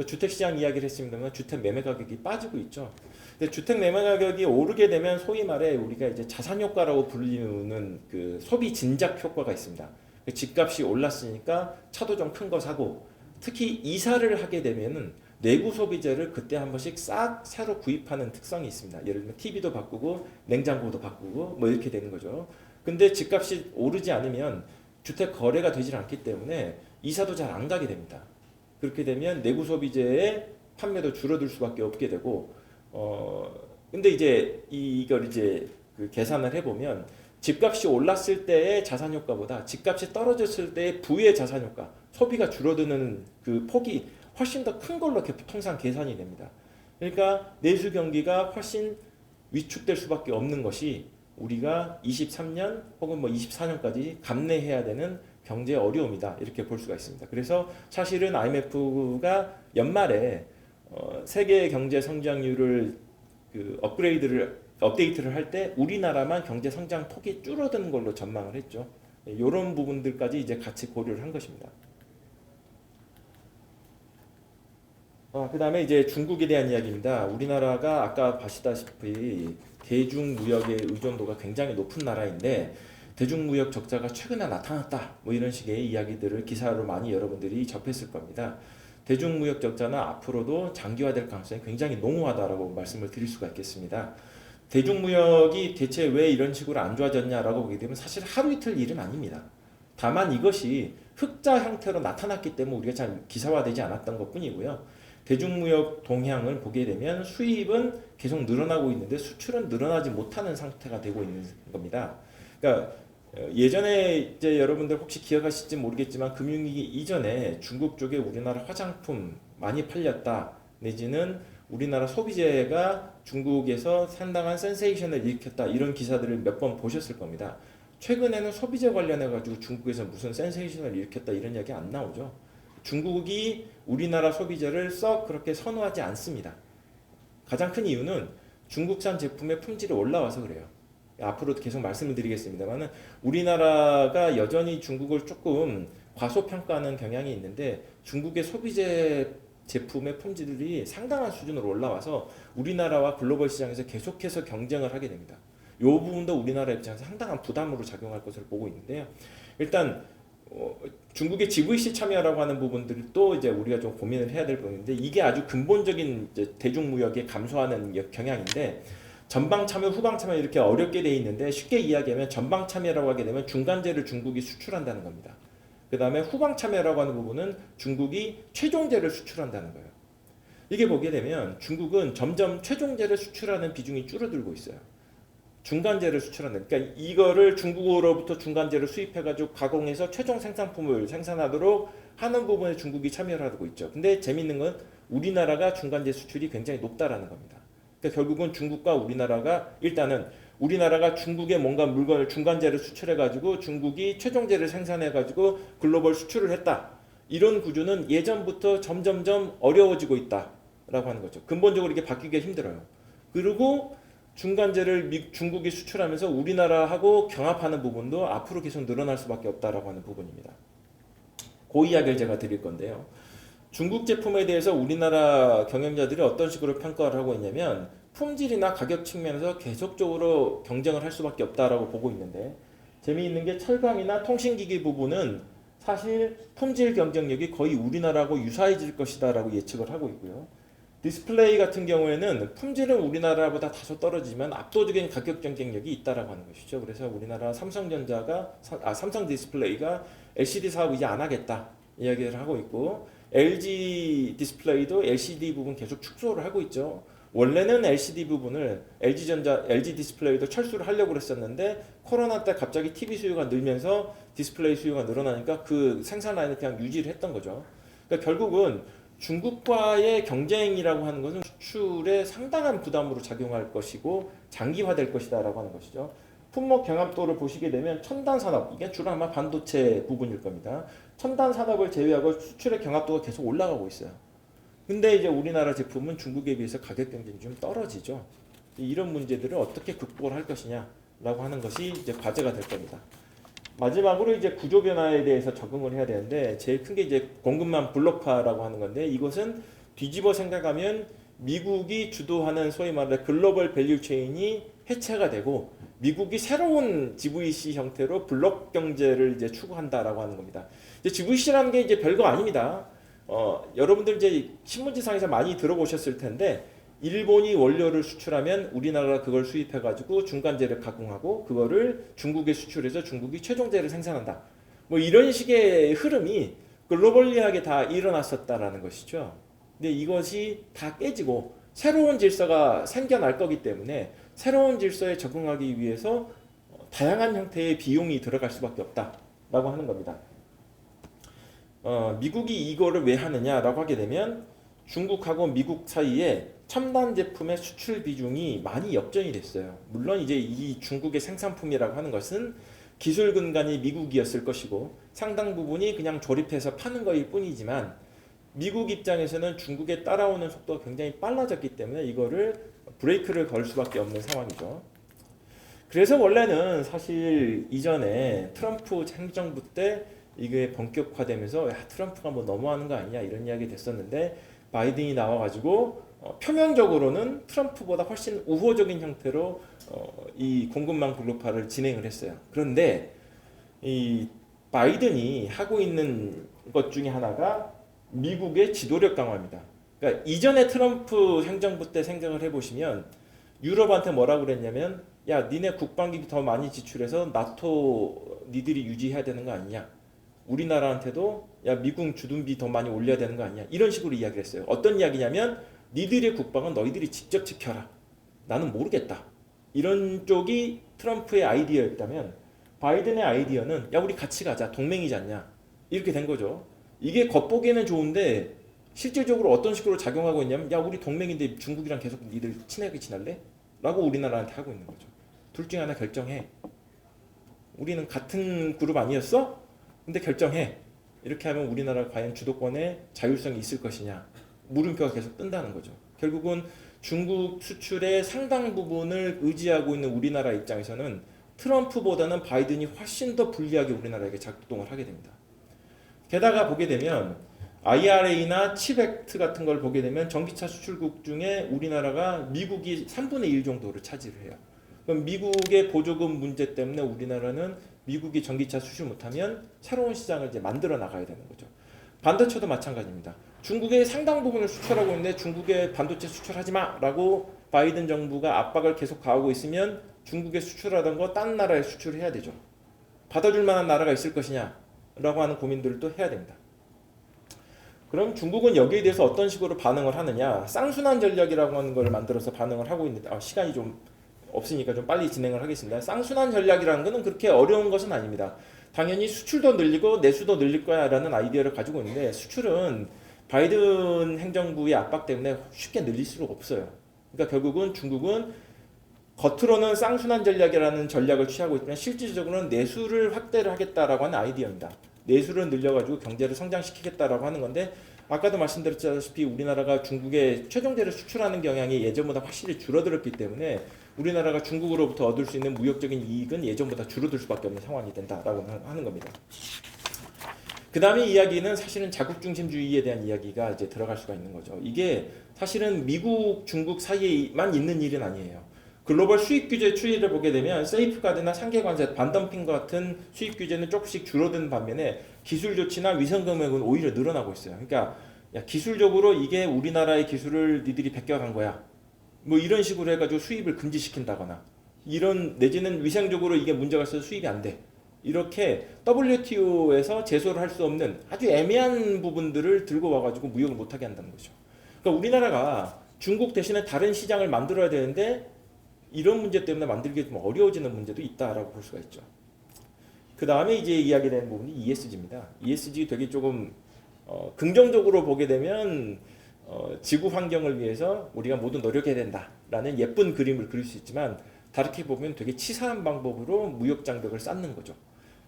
주택시장 이야기를 했습니다만 주택 매매 가격이 빠지고 있죠. 근데 주택 매매 가격이 오르게 되면 소위 말해 우리가 이제 자산 효과라고 불리는 그 소비 진작 효과가 있습니다. 집값이 올랐으니까 차도 좀 큰 거 사고 특히 이사를 하게 되면은 내구 소비재를 그때 한 번씩 싹 새로 구입하는 특성이 있습니다. 예를 들면 TV도 바꾸고 냉장고도 바꾸고 뭐 이렇게 되는 거죠. 근데 집값이 오르지 않으면 주택 거래가 되질 않기 때문에 이사도 잘 안 가게 됩니다. 그렇게 되면 내구 소비재의 판매도 줄어들 수밖에 없게 되고 근데 이제 이걸 이제 그 계산을 해보면 집값이 올랐을 때의 자산 효과보다 집값이 떨어졌을 때의 부의 자산 효과, 소비가 줄어드는 그 폭이 훨씬 더 큰 걸로 통상 계산이 됩니다. 그러니까 내수 경기가 훨씬 위축될 수밖에 없는 것이 우리가 23년 혹은 뭐 24년까지 감내해야 되는 경제 어려움이다 이렇게 볼 수가 있습니다. 그래서 사실은 IMF가 연말에 세계 경제 성장률을 업데이트를 할 때 우리나라만 경제 성장 폭이 줄어드는 걸로 전망을 했죠. 이런 부분들까지 이제 같이 고려를 한 것입니다. 그다음에 이제 중국에 대한 이야기입니다. 우리나라가 아까 보시다시피 대중무역의 의존도가 굉장히 높은 나라인데 대중무역 적자가 최근에 나타났다. 뭐 이런 식의 이야기들을 기사로 많이 여러분들이 접했을 겁니다. 대중무역 적자는 앞으로도 장기화될 가능성이 굉장히 농후하다라고 말씀을 드릴 수가 있겠습니다. 대중무역이 대체 왜 이런 식으로 안 좋아졌냐라고 보게 되면 사실 하루 이틀 일은 아닙니다. 다만 이것이 흑자 형태로 나타났기 때문에 우리가 잘 기사화되지 않았던 것뿐이고요. 대중무역 동향을 보게 되면 수입은 계속 늘어나고 있는데 수출은 늘어나지 못하는 상태가 되고 있는 겁니다. 그러니까 예전에 이제 여러분들 혹시 기억하실지 모르겠지만 금융위기 이전에 중국 쪽에 우리나라 화장품 많이 팔렸다 내지는 우리나라 소비재가 중국에서 상당한 센세이션을 일으켰다 이런 기사들을 몇 번 보셨을 겁니다. 최근에는 소비재 관련해 가지고 중국에서 무슨 센세이션을 일으켰다 이런 이야기 안 나오죠. 중국이 우리나라 소비재를 썩 그렇게 선호하지 않습니다. 가장 큰 이유는 중국산 제품의 품질이 올라와서 그래요. 앞으로도 계속 말씀을 드리겠습니다만 우리나라가 여전히 중국을 조금 과소평가하는 경향이 있는데 중국의 소비재 제품의 품질이 상당한 수준으로 올라와서 우리나라와 글로벌 시장에서 계속해서 경쟁을 하게 됩니다. 이 부분도 우리나라 입장에서 상당한 부담으로 작용할 것으로 보고 있는데요. 일단 중국의 GVC 참여라고 하는 부분들도 이제 우리가 좀 고민을 해야 될 부분인데 이게 아주 근본적인 이제 대중무역에 감소하는 경향인데 전방 참여, 후방 참여 이렇게 어렵게 돼 있는데 쉽게 이야기하면 전방 참여라고 하게 되면 중간재를 중국이 수출한다는 겁니다. 그 다음에 후방 참여라고 하는 부분은 중국이 최종재를 수출한다는 거예요. 이게 보게 되면 중국은 점점 최종재를 수출하는 비중이 줄어들고 있어요. 중간재를 수출한다. 그러니까 이거를 중국으로부터 중간재를 수입해가지고 가공해서 최종 생산품을 생산하도록 하는 부분에 중국이 참여를 하고 있죠. 근데 재밌는 건 우리나라가 중간재 수출이 굉장히 높다라는 겁니다. 그러니까 결국은 중국과 우리나라가 일단은 우리나라가 중국에 뭔가 물건을 중간재를 수출해가지고 중국이 최종재를 생산해가지고 글로벌 수출을 했다. 이런 구조는 예전부터 점점점 어려워지고 있다라고 하는 거죠. 근본적으로 이게 바뀌기가 힘들어요. 그리고 중간재를 중국이 수출하면서 우리나라하고 경합하는 부분도 앞으로 계속 늘어날 수밖에 없다라고 하는 부분입니다. 그 이야기를 제가 드릴 건데요. 중국 제품에 대해서 우리나라 경영자들이 어떤 식으로 평가를 하고 있냐면 품질이나 가격 측면에서 계속적으로 경쟁을 할 수밖에 없다라고 보고 있는데 재미있는 게 철강이나 통신기기 부분은 사실 품질 경쟁력이 거의 우리나라하고 유사해질 것이다라고 예측을 하고 있고요. 디스플레이 같은 경우에는 품질은 우리나라보다 다소 떨어지지만 압도적인 가격 경쟁력이 있다라고 하는 것이죠. 그래서 우리나라 삼성 디스플레이가 LCD 사업 이제 안 하겠다 이야기를 하고 있고 LG 디스플레이도 LCD 부분 계속 축소를 하고 있죠. 원래는 LCD 부분을 LG 디스플레이도 철수를 하려고 그랬었는데 코로나 때 갑자기 TV 수요가 늘면서 디스플레이 수요가 늘어나니까 그 생산 라인을 그냥 유지를 했던 거죠. 그러니까 결국은 중국과의 경쟁이라고 하는 것은 수출에 상당한 부담으로 작용할 것이고 장기화될 것이다라고 하는 것이죠. 품목 경합도를 보시게 되면 첨단 산업, 이게 주로 아마 반도체 부분일 겁니다. 첨단 산업을 제외하고 수출의 경합도가 계속 올라가고 있어요. 근데 이제 우리나라 제품은 중국에 비해서 가격 경쟁이 좀 떨어지죠. 이런 문제들을 어떻게 극복을 할 것이냐라고 하는 것이 이제 과제가 될 겁니다. 마지막으로 이제 구조 변화에 대해서 적응을 해야 되는데 제일 큰 게 이제 공급망 블록화라고 하는 건데 이것은 뒤집어 생각하면 미국이 주도하는 소위 말해 글로벌 밸류 체인이 해체가 되고 미국이 새로운 GVC 형태로 블록 경제를 이제 추구한다라고 하는 겁니다. 이제 GVC라는 게 이제 별거 아닙니다. 여러분들 이제 신문지상에서 많이 들어보셨을 텐데 일본이 원료를 수출하면 우리나라가 그걸 수입해가지고 중간재를 가공하고 그거를 중국에 수출해서 중국이 최종재를 생산한다. 뭐 이런 식의 흐름이 글로벌리하게 다 일어났었다라는 것이죠. 근데 이것이 다 깨지고 새로운 질서가 생겨날 거기 때문에 새로운 질서에 적응하기 위해서 다양한 형태의 비용이 들어갈 수밖에 없다라고 하는 겁니다. 미국이 이거를 왜 하느냐라고 하게 되면 중국하고 미국 사이에 첨단 제품의 수출 비중이 많이 역전이 됐어요. 물론 이제 이 중국의 생산품이라고 하는 것은 기술 근간이 미국이었을 것이고 상당 부분이 그냥 조립해서 파는 것일 뿐이지만 미국 입장에서는 중국에 따라오는 속도가 굉장히 빨라졌기 때문에 이거를 브레이크를 걸 수밖에 없는 상황이죠. 그래서 원래는 사실 이전에 트럼프 행정부 때 이게 본격화되면서 야, 트럼프가 뭐 너무하는 거 아니냐 이런 이야기 됐었는데 바이든이 나와가지고 표면적으로는 트럼프보다 훨씬 우호적인 형태로 이 공급망 블록화를 진행을 했어요. 그런데 이 바이든이 하고 있는 것 중에 하나가 미국의 지도력 강화입니다. 그러니까 이전에 트럼프 행정부 때 생각을 해보시면 유럽한테 뭐라고 그랬냐면 야 니네 국방비 더 많이 지출해서 나토 니들이 유지해야 되는 거 아니냐, 우리나라한테도 야 미국 주둔비 더 많이 올려야 되는 거 아니냐, 이런 식으로 이야기를 했어요. 어떤 이야기냐면 니들의 국방은 너희들이 직접 지켜라, 나는 모르겠다, 이런 쪽이 트럼프의 아이디어였다면 바이든의 아이디어는 야 우리 같이 가자, 동맹이지 않냐, 이렇게 된 거죠. 이게 겉보기에는 좋은데 실질적으로 어떤 식으로 작용하고 있냐면 야 우리 동맹인데 중국이랑 계속 니들 친하게 지낼래? 라고 우리나라한테 하고 있는 거죠. 둘 중에 하나 결정해. 우리는 같은 그룹 아니었어? 근데 결정해. 이렇게 하면 우리나라가 과연 주도권에 자율성이 있을 것이냐, 물음표가 계속 뜬다는 거죠. 결국은 중국 수출의 상당 부분을 의지하고 있는 우리나라 입장에서는 트럼프보다는 바이든이 훨씬 더 불리하게 우리나라에게 작동을 하게 됩니다. 게다가 보게 되면 IRA나 칩 액트 같은 걸 보게 되면 전기차 수출국 중에 우리나라가 미국이 3분의 1 정도를 차지를 해요. 그럼 미국의 보조금 문제 때문에 우리나라는 미국이 전기차 수출 못하면 새로운 시장을 이제 만들어 나가야 되는 거죠. 반도체도 마찬가지입니다. 중국의 상당 부분을 수출하고 있는데 중국에 반도체 수출하지 마라고 바이든 정부가 압박을 계속 가하고 있으면 중국에 수출하던 거 다른 나라에 수출해야 되죠. 받아줄 만한 나라가 있을 것이냐라고 하는 고민들을 또 해야 됩니다. 그럼 중국은 여기에 대해서 어떤 식으로 반응을 하느냐, 쌍순환 전략이라고 하는 걸 만들어서 반응을 하고 있는데 시간이 좀 없으니까 좀 빨리 진행을 하겠습니다. 쌍순환 전략이라는 것은 그렇게 어려운 것은 아닙니다. 당연히 수출도 늘리고 내수도 늘릴 거야 라는 아이디어를 가지고 있는데 수출은 바이든 행정부의 압박 때문에 쉽게 늘릴 수가 없어요. 그러니까 결국은 중국은 겉으로는 쌍순환 전략이라는 전략을 취하고 있지만 실질적으로는 내수를 확대를 하겠다라고 하는 아이디어입니다. 내수를 늘려가지고 경제를 성장시키겠다라고 하는 건데 아까도 말씀드렸다시피 우리나라가 중국에 최종재를 수출하는 경향이 예전보다 확실히 줄어들었기 때문에 우리나라가 중국으로부터 얻을 수 있는 무역적인 이익은 예전보다 줄어들 수밖에 없는 상황이 된다라고 하는 겁니다. 그 다음에 이야기는 사실은 자국 중심주의에 대한 이야기가 이제 들어갈 수가 있는 거죠. 이게 사실은 미국, 중국 사이에만 있는 일은 아니에요. 글로벌 수입 규제 추이를 보게 되면 세이프가드나 상계 관세, 반덤핑 같은 수입 규제는 조금씩 줄어든 반면에 기술 조치나 위성 금액은 오히려 늘어나고 있어요. 그러니까 야, 기술적으로 이게 우리나라의 기술을 니들이 베껴간 거야, 뭐 이런 식으로 해가지고 수입을 금지시킨다거나, 이런 내지는 위생적으로 이게 문제가 있어서 수입이 안 돼, 이렇게 WTO에서 제소를 할 수 없는 아주 애매한 부분들을 들고 와가지고 무역을 못하게 한다는 거죠. 그러니까 우리나라가 중국 대신에 다른 시장을 만들어야 되는데 이런 문제 때문에 만들기 좀 어려워지는 문제도 있다라고 볼 수가 있죠. 그 다음에 이제 이야기되는 부분이 ESG입니다. ESG 되게 조금 긍정적으로 보게 되면 지구 환경을 위해서 우리가 모두 노력해야 된다라는 예쁜 그림을 그릴 수 있지만 다르게 보면 되게 치사한 방법으로 무역 장벽을 쌓는 거죠.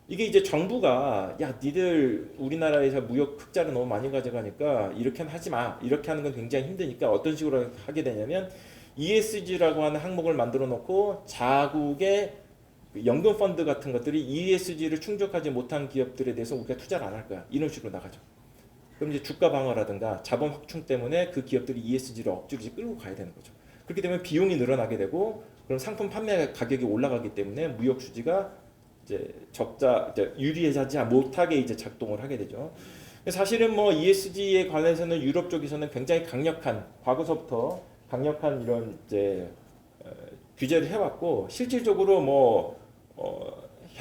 이게 이제 정부가 야 니들 우리나라에서 무역 흑자를 너무 많이 가져가니까 이렇게는 하지 마, 이렇게 하는 건 굉장히 힘드니까 어떤 식으로 하게 되냐면 ESG라고 하는 항목을 만들어 놓고 자국의 연금 펀드 같은 것들이 ESG를 충족하지 못한 기업들에 대해서 우리가 투자를 안 할 거야, 이런 식으로 나가죠. 그럼 이제 주가 방어라든가 자본 확충 때문에 그 기업들이 ESG를 억지로 끌고 가야 되는 거죠. 그렇게 되면 비용이 늘어나게 되고 그럼 상품 판매 가격이 올라가기 때문에 무역 수지가 이제 유리하지 못하게 이제 작동을 하게 되죠. 사실은 뭐 ESG에 관해서는 유럽 쪽에서는 굉장히 과거서부터 강력한 이런 이제 규제를 해왔고 실질적으로 뭐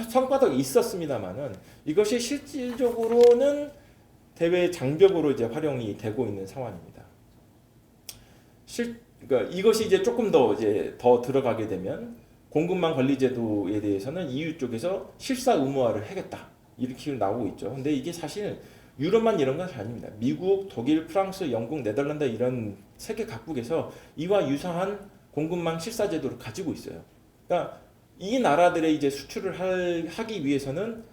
성과도 있었습니다만은 이것이 실질적으로는 대외 장벽으로 이제 활용이 되고 있는 상황입니다. 그러니까 이것이 이제 조금 더 들어가게 되면 공급망 관리 제도에 대해서는 EU 쪽에서 실사 의무화를 하겠다, 이렇게 나오고 있죠. 근데 이게 사실 유럽만 이런 건 아닙니다. 미국, 독일, 프랑스, 영국, 네덜란드 이런 세계 각국에서 이와 유사한 공급망 실사 제도를 가지고 있어요. 그러니까 이 나라들의 이제 수출을 하기 위해서는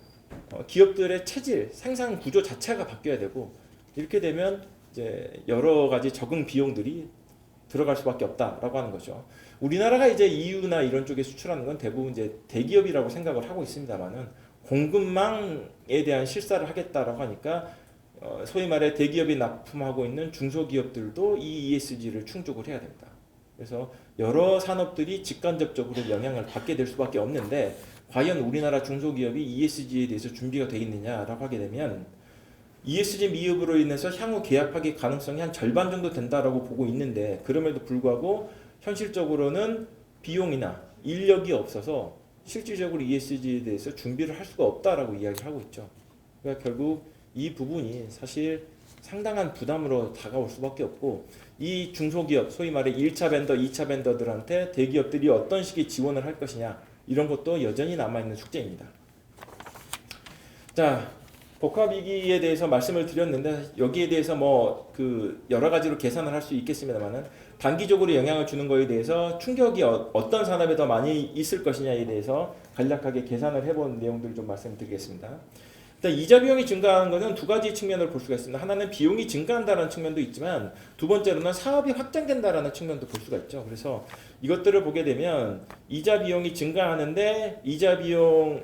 기업들의 체질, 생산 구조 자체가 바뀌어야 되고 이렇게 되면 이제 여러 가지 적응 비용들이 들어갈 수밖에 없다라고 하는 거죠. 우리나라가 이제 EU나 이런 쪽에 수출하는 건 대부분 이제 대기업이라고 생각을 하고 있습니다만은 공급망에 대한 실사를 하겠다라고 하니까 소위 말해 대기업이 납품하고 있는 중소기업들도 이 ESG를 충족을 해야 됩니다. 그래서 여러 산업들이 직간접적으로 영향을 받게 될 수밖에 없는데 과연 우리나라 중소기업이 ESG에 대해서 준비가 되어 있느냐라고 하게 되면 ESG 미흡으로 인해서 향후 계약 파기 가능성이 한 절반 정도 된다라고 보고 있는데 그럼에도 불구하고 현실적으로는 비용이나 인력이 없어서 실질적으로 ESG에 대해서 준비를 할 수가 없다라고 이야기하고 있죠. 그러니까 결국 이 부분이 사실 상당한 부담으로 다가올 수밖에 없고 이 중소기업 소위 말해 1차 벤더, 2차 벤더들한테 대기업들이 어떤 식의 지원을 할 것이냐 이런 것도 여전히 남아있는 숙제입니다. 자, 복합이기에 대해서 말씀을 드렸는데 여기에 대해서 뭐 그 여러 가지로 계산을 할 수 있겠습니다만은 단기적으로 영향을 주는 거에 대해서 충격이 어떤 산업에 더 많이 있을 것이냐에 대해서 간략하게 계산을 해본 내용들을 좀 말씀드리겠습니다. 일단 이자 비용이 증가하는 것은 두 가지 측면을 볼 수가 있습니다. 하나는 비용이 증가한다는 측면도 있지만 두 번째로는 사업이 확장된다는 측면도 볼 수가 있죠. 그래서 이것들을 보게 되면 이자 비용이 증가하는데 이자 비용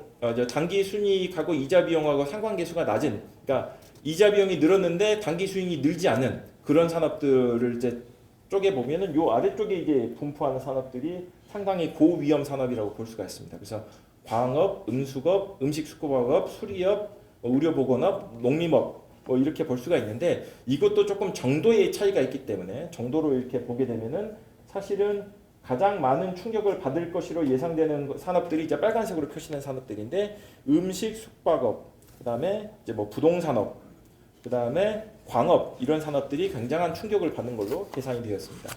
단기 순이익하고 이자 비용하고 상관계수가 낮은 그러니까 이자 비용이 늘었는데 단기 수익이 늘지 않은 그런 산업들을 이제 쪼개 보면은 요 아래쪽에 이제 분포하는 산업들이 상당히 고위험 산업이라고 볼 수가 있습니다. 그래서 광업, 음수업, 음식수급업, 수리업, 의료보건업, 농림업 뭐 이렇게 볼 수가 있는데 이것도 조금 정도의 차이가 있기 때문에 정도로 이렇게 보게 되면은 사실은 가장 많은 충격을 받을 것으로 예상되는 산업들이 이제 빨간색으로 표시된 산업들인데 음식, 숙박업, 그다음에 이제 뭐 부동산업, 그다음에 광업 이런 산업들이 굉장한 충격을 받는 걸로 계산이 되었습니다.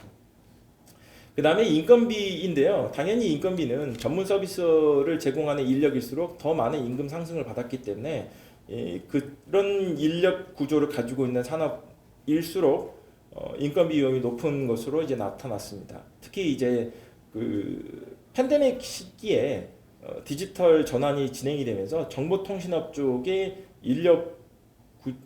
그 다음에 인건비인데요. 당연히 인건비는 전문 서비스를 제공하는 인력일수록 더 많은 임금 상승을 받았기 때문에 그런 인력 구조를 가지고 있는 산업일수록 인건비 비용이 높은 것으로 이제 나타났습니다. 특히 이제 그 팬데믹 시기에 디지털 전환이 진행이 되면서 정보통신업 쪽에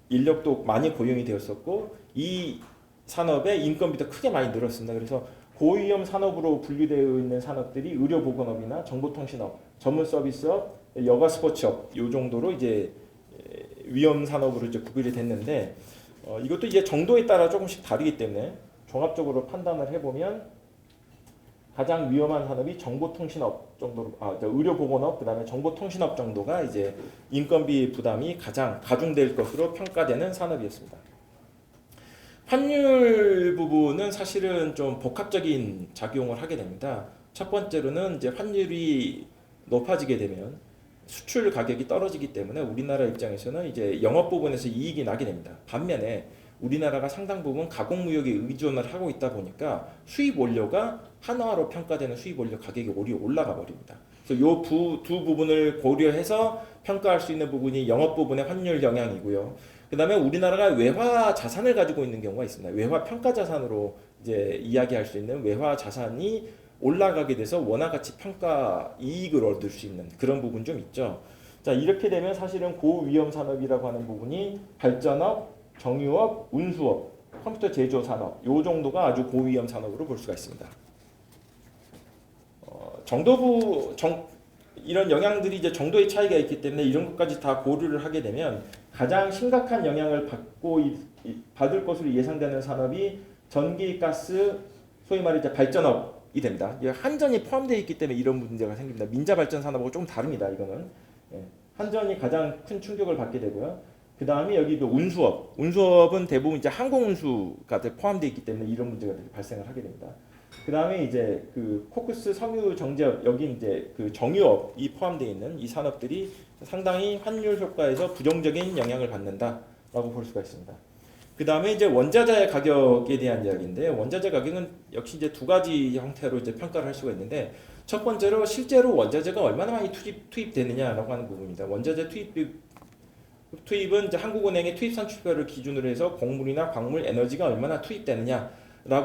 인력도 많이 고용이 되었었고 이 산업의 인건비도 크게 많이 늘었습니다. 그래서 고위험 산업으로 분류되어 있는 산업들이 의료보건업이나 정보통신업, 전문서비스업, 여가스포츠업 이 정도로 이제 위험 산업으로 이제 구별이 됐는데 이것도 이제 정도에 따라 조금씩 다르기 때문에 종합적으로 판단을 해보면 가장 위험한 산업이 정보통신업 정도로 의료보건업 그다음에 정보통신업 정도가 이제 인건비 부담이 가장 가중될 것으로 평가되는 산업이었습니다. 환율 부분은 사실은 좀 복합적인 작용을 하게 됩니다. 첫 번째로는 이제 환율이 높아지게 되면 수출 가격이 떨어지기 때문에 우리나라 입장에서는 이제 영업 부분에서 이익이 나게 됩니다. 반면에 우리나라가 상당 부분 가공무역에 의존을 하고 있다 보니까 수입 원료가 한화로 평가되는 수입 원료 가격이 올라가 버립니다. 그래서 이 두 부분을 고려해서 평가할 수 있는 부분이 영업 부분의 환율 영향이고요. 그 다음에 우리나라가 외화 자산을 가지고 있는 경우가 있습니다. 외화 평가 자산으로 이제 이야기할 수 있는 외화 자산이 올라가게 돼서 원화 가치 평가 이익을 얻을 수 있는 그런 부분 좀 있죠. 자, 이렇게 되면 사실은 고위험 산업이라고 하는 부분이 발전업, 정유업, 운수업, 컴퓨터 제조 산업 요 정도가 아주 고위험 산업으로 볼 수가 있습니다. 이런 영향들이 이제 정도의 차이가 있기 때문에 이런 것까지 다 고려를 하게 되면 가장 심각한 영향을 받을 것으로 예상되는 산업이 전기, 가스, 소위 말해 이제 발전업이 됩니다. 한전이 포함되어 있기 때문에 이런 문제가 생깁니다. 민자 발전 산업하고 좀 다릅니다. 이거는 한전이 가장 큰 충격을 받게 되고요. 그 다음에 여기 운수업은 대부분 이제 항공운수가 포함되어 있기 때문에 이런 문제가 발생을 하게 됩니다. 그 다음에 이제 그 코크스 섬유 정제업 여기 이제 그 정유업이 포함되어 있는 이 산업들이 상당히 환율 효과에서 부정적인 영향을 받는다라고 볼 수가 있습니다. 그 다음에 이제 원자재 가격에 대한 이야기인데 원자재 가격은 역시 이제 두 가지 형태로 이제 평가를 할 수가 있는데 첫 번째로 실제로 원자재가 얼마나 많이 투입되느냐라고 하는 부분입니다. 원자재 투입은 이제 한국은행의 투입 산출표를 기준으로 해서 곡물이나 광물, 에너지가 얼마나 투입되느냐라고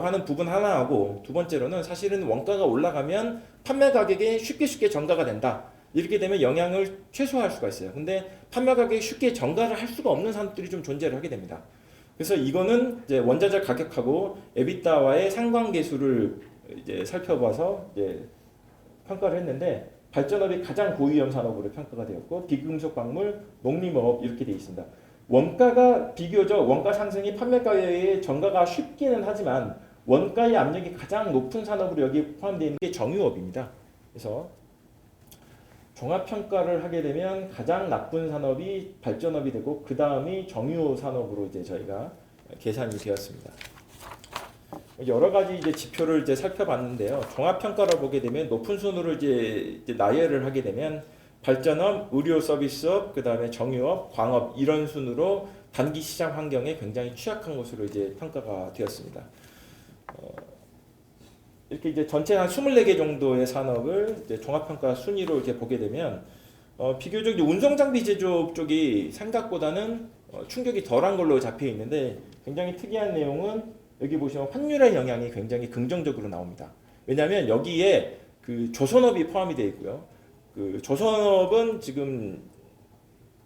하는 부분 하나하고 두 번째로는 사실은 원가가 올라가면 판매 가격에 쉽게 전가가 된다. 이렇게 되면 영향을 최소화할 수가 있어요. 근데 판매 가격에 쉽게 전가를 할 수가 없는 산업들이 좀 존재를 하게 됩니다. 그래서 이거는 이제 원자재 가격하고 에비타와의 상관계수를 이제 살펴봐서 이제 평가를 했는데 발전업이 가장 고위험 산업으로 평가가 되었고 비금속 광물, 농림업 이렇게 되어 있습니다. 원가가 비교적 원가 상승이 판매가에 전가가 쉽기는 하지만 원가의 압력이 가장 높은 산업으로 여기 포함되어 있는 게 정유업입니다. 그래서 종합평가를 하게 되면 가장 나쁜 산업이 발전업이 되고 그 다음이 정유 산업으로 이제 저희가 계산이 되었습니다. 여러 가지 이제 지표를 이제 살펴봤는데요. 종합평가를 보게 되면 높은 순으로 이제 나열을 하게 되면 발전업, 의료 서비스업, 그 다음에 정유업, 광업 이런 순으로 단기 시장 환경에 굉장히 취약한 것으로 이제 평가가 되었습니다. 이렇게 이제 전체 한 24개 정도의 산업을 이제 종합평가 순위로 이렇게 보게 되면 비교적 이제 운송장비 제조업 쪽이 생각보다는 충격이 덜한 걸로 잡혀 있는데 굉장히 특이한 내용은 여기 보시면 환율의 영향이 굉장히 긍정적으로 나옵니다. 왜냐하면 여기에 그 조선업이 포함이 되어 있고요. 그 조선업은 지금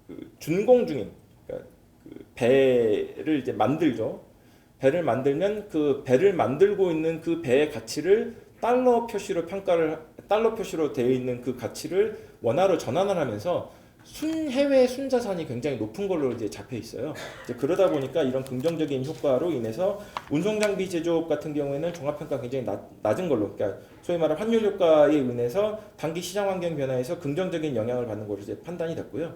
그 준공 중인 그러니까 그 배를 이제 만들죠. 배를 만들면 그 배를 만들고 있는 그 배의 가치를 달러 표시로 달러 표시로 되어 있는 그 가치를 원화로 전환을 하면서 해외 순자산이 굉장히 높은 걸로 이제 잡혀 있어요. 이제 그러다 보니까 이런 긍정적인 효과로 인해서 운송장비 제조업 같은 경우에는 종합평가 굉장히 낮은 걸로, 그러니까 소위 말하는 환율 효과에 의해서 단기 시장 환경 변화에서 긍정적인 영향을 받는 걸로 이제 판단이 됐고요.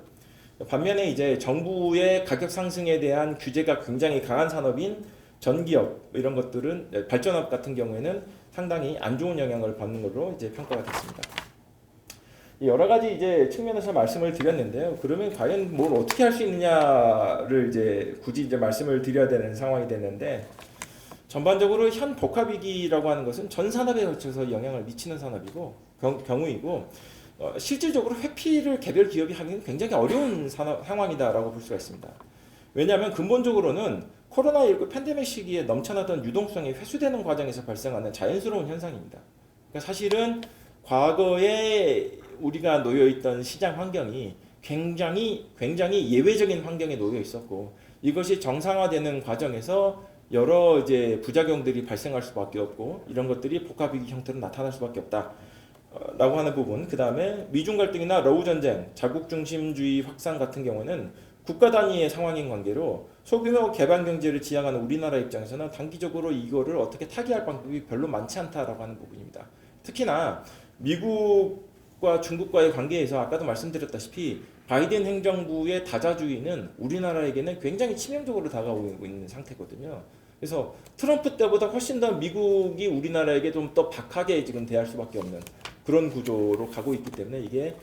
반면에 이제 정부의 가격 상승에 대한 규제가 굉장히 강한 산업인 전기업 이런 것들은 발전업 같은 경우에는 상당히 안 좋은 영향을 받는 걸로 이제 평가가 됐습니다. 여러 가지 이제 측면에서 말씀을 드렸는데요. 그러면 과연 뭘 어떻게 할 수 있느냐를 이제 굳이 이제 말씀을 드려야 되는 상황이 됐는데 전반적으로 현 복합위기라고 하는 것은 전 산업에 걸쳐서 영향을 미치는 산업이고 경우이고 실질적으로 회피를 개별 기업이 하기는 굉장히 어려운 상황이다라고 볼 수가 있습니다. 왜냐하면 근본적으로는 코로나19 팬데믹 시기에 넘쳐나던 유동성이 회수되는 과정에서 발생하는 자연스러운 현상입니다. 그러니까 사실은 과거에 우리가 놓여 있던 시장 환경이 굉장히 예외적인 환경에 놓여 있었고 이것이 정상화되는 과정에서 여러 이제 부작용들이 발생할 수밖에 없고 이런 것들이 복합위기 형태로 나타날 수밖에 없다. 라고 하는 부분. 그 다음에 미중 갈등이나 러우 전쟁, 자국 중심주의 확산 같은 경우는 국가 단위의 상황인 관계로 소규모 개발 경제를 지향하는 우리나라 입장에서는 단기적으로 이거를 어떻게 타개할 방법이 별로 많지 않다라고 하는 부분입니다. 특히나 미국과 중국과의 관계에서 아까도 말씀드렸다시피 바이든 행정부의 다자주의는 우리나라에게는 굉장히 치명적으로 다가오고 있는 상태거든요. 그래서 트럼프 때보다 훨씬 더 미국이 우리나라에게 좀 더 박하게 지금 대할 수밖에 없는 그런 구조로 가고 있기 때문에 이게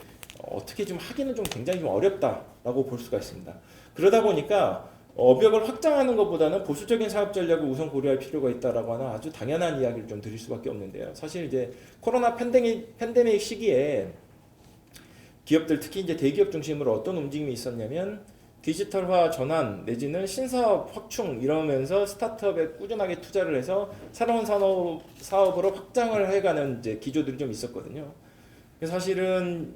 어떻게 좀 하기는 좀 굉장히 좀 어렵다라고 볼 수가 있습니다. 그러다 보니까 업역을 확장하는 것보다는 보수적인 사업 전략을 우선 고려할 필요가 있다라고 하는 아주 당연한 이야기를 좀 드릴 수밖에 없는데요. 사실 이제 코로나 팬데믹 시기에 기업들 특히 이제 대기업 중심으로 어떤 움직임이 있었냐면 디지털화 전환 내지는 신사업 확충 이러면서 스타트업에 꾸준하게 투자를 해서 새로운 사업으로 확장을 해가는 이제 기조들이 좀 있었거든요. 그래서 사실은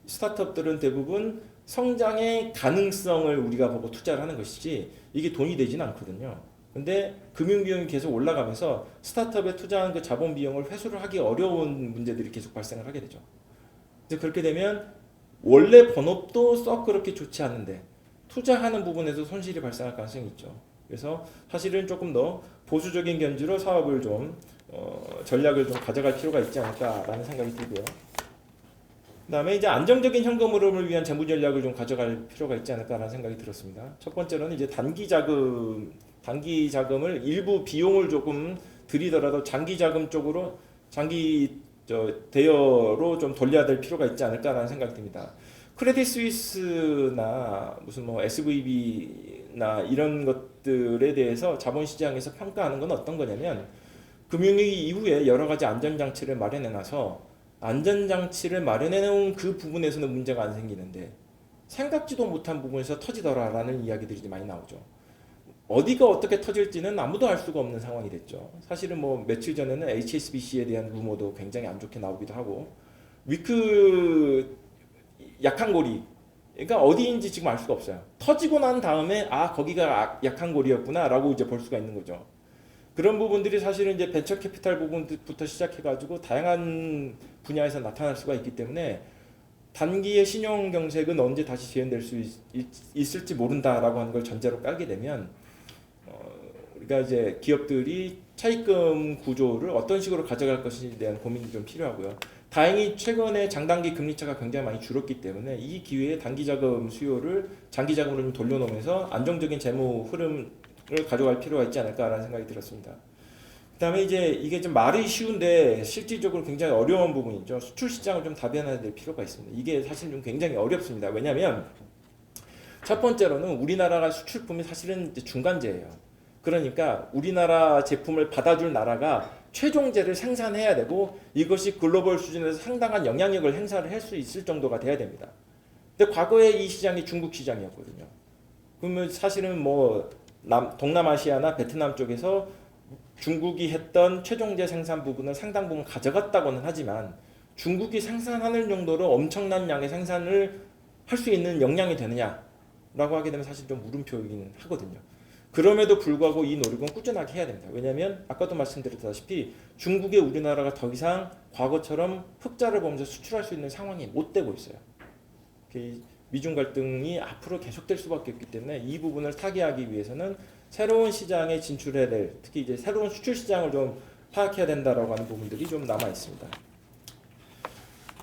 스타트업들은 대부분 성장의 가능성을 우리가 보고 투자를 하는 것이지 이게 돈이 되지는 않거든요. 근데 금융비용이 계속 올라가면서 스타트업에 투자한 그 자본 비용을 회수를 하기 어려운 문제들이 계속 발생을 하게 되죠. 그래서 그렇게 되면 원래 본업도 썩 그렇게 좋지 않은데 투자하는 부분에서 손실이 발생할 가능성이 있죠. 그래서 사실은 조금 더 보수적인 견지로 사업을 좀 전략을 좀 가져갈 필요가 있지 않을까라는 생각이 들고요. 그다음에 이제 안정적인 현금 흐름을 위한 재무 전략을 좀 가져갈 필요가 있지 않을까라는 생각이 들었습니다. 첫 번째로는 이제 단기 자금을 일부 비용을 조금 들이더라도 장기 자금 쪽으로 대여로 좀 돌려야 될 필요가 있지 않을까라는 생각이 듭니다. 크레딧 스위스나 무슨 뭐 SVB나 이런 것들에 대해서 자본시장에서 평가하는 건 어떤 거냐면 금융위기 이후에 여러 가지 안전장치를 마련해놔서 안전장치를 마련해놓은 그 부분에서는 문제가 안 생기는데 생각지도 못한 부분에서 터지더라라는 이야기들이 많이 나오죠. 어디가 어떻게 터질지는 아무도 알 수가 없는 상황이 됐죠. 사실은 뭐 며칠 전에는 HSBC에 대한 루머도 굉장히 안 좋게 나오기도 하고 약한 고리 그러니까 어디인지 지금 알 수가 없어요. 터지고 난 다음에 거기가 약한 고리였구나 라고 이제 볼 수가 있는 거죠. 그런 부분들이 사실은 이제 벤처 캐피탈 부분부터 시작해가지고 다양한 분야에서 나타날 수가 있기 때문에 단기의 신용 경색은 언제 다시 재현될 수 있을지 모른다라고 하는 걸 전제로 깔게 되면 우리가 이제 기업들이 차입금 구조를 어떤 식으로 가져갈 것인지에 대한 고민이 좀 필요하고요. 다행히 최근에 장단기 금리차가 굉장히 많이 줄었기 때문에 이 기회에 단기 자금 수요를 장기 자금으로 좀 돌려놓으면서 안정적인 재무 흐름을 가져갈 필요가 있지 않을까라는 생각이 들었습니다. 그다음에 이제 이게 좀 말이 쉬운데 실질적으로 굉장히 어려운 부분이죠. 수출 시장을 좀 다변화해야 될 필요가 있습니다. 이게 사실 좀 굉장히 어렵습니다. 왜냐하면 첫 번째로는 우리나라가 수출품이 사실은 이제 중간재예요. 그러니까 우리나라 제품을 받아줄 나라가 최종재를 생산해야 되고 이것이 글로벌 수준에서 상당한 영향력을 행사를 할 수 있을 정도가 돼야 됩니다. 근데 과거에 이 시장이 중국 시장이었거든요. 그러면 사실은 뭐 동남아시아나 베트남 쪽에서 중국이 했던 최종재 생산 부분을 상당 부분 가져갔다고는 하지만 중국이 생산하는 정도로 엄청난 양의 생산을 할 수 있는 역량이 되느냐라고 하게 되면 사실 좀 물음표이긴 하거든요. 그럼에도 불구하고 이 노력은 꾸준하게 해야 됩니다. 왜냐하면 아까도 말씀드렸다시피 중국에 우리나라가 더 이상 과거처럼 흑자를 보면서 수출할 수 있는 상황이 못 되고 있어요. 미중 갈등이 앞으로 계속될 수밖에 없기 때문에 이 부분을 타개하기 위해서는 새로운 시장에 진출해야 될, 특히 이제 새로운 수출 시장을 좀 파악해야 된다라고 하는 부분들이 좀 남아 있습니다.